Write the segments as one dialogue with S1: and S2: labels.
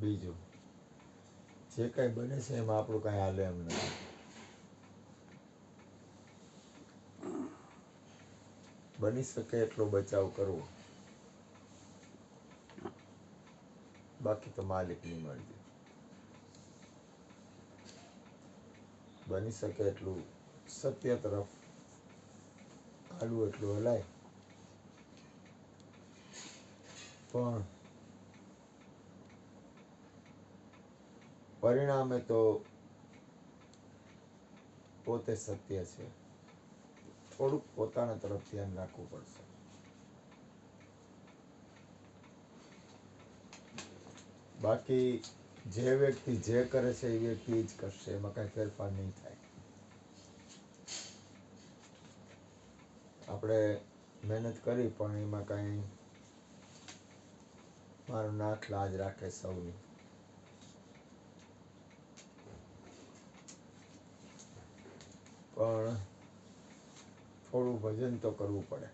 S1: બીજું જે કંઈ બને છે એમાં આપણું કાંઈ હાલે એમ નથી. બની શકે એટલો બચાવ કરવો, બાકી તો માલિકની મરજી. બની શકે એટલું સત્ય તરફ હાલવું એટલું હલાય, પણ પરિણામે તો પોતે સત્ય છે. થોડુંક પોતાના તરફ ધ્યાન રાખવું પડશે. બાકી જે વ્યક્તિ જે કરે છે એ વ્યક્તિ જ કરશે, એમાં કાંઈ ફેરફાર નહીં થાય. આપણે મહેનત કરી પણ એમાં કાંઈ મારું નાક લાજ રાખે સૌની. પણ થોડું ભજન તો કરવું પડે.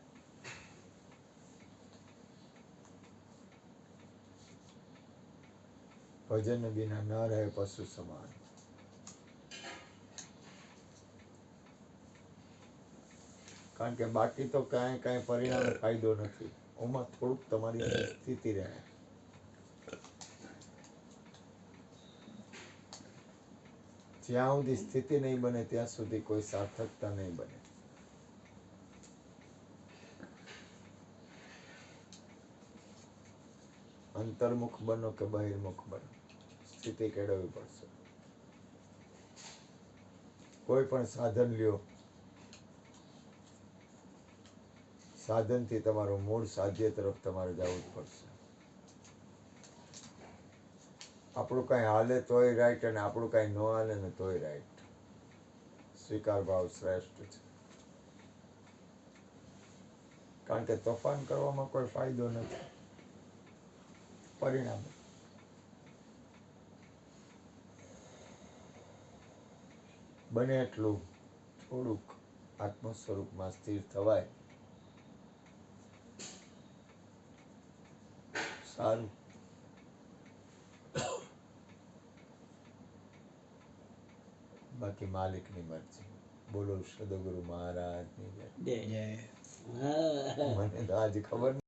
S1: ભજન વિના ન રહે પશુ સમાન. કારણ કે બાકી તો કાંઈ પરિણામે ફાયદો નથી. ઓમાં થોડુંક તમારી અંદર સ્થિતિ રહે. જ્યાં સુધી સ્થિતિ નહીં બને ત્યાં સુધી કોઈ સાર્થકતા નહીં બને. અંતર્મુખ બનો કે બહિર્મુખ બનો, સ્થિતિ કેળવવી પડશે. કોઈ પણ સાધન લ્યો, સાધનથી તમારું મૂળ સાધ્ય તરફ તમારે જવું જ પડશે. આપણું કાંઈ હાલે તોય રાઈટ, અને આપણું કાંઈ ન હાલે ને તોય રાઈટ. સ્વીકાર ભાવ શ્રેષ્ઠ છે. કારણ કે તોફાન કરવામાં કોઈ ફાયદો નથી. પરિણામે બને એટલું થોડુંક આત્મ સ્વરૂપમાં સ્થિર થવાય, સારું. બાકી માલિકની મરજી. બોલો સદગુરુ મહારાજની જય. મને તો આજ ખબર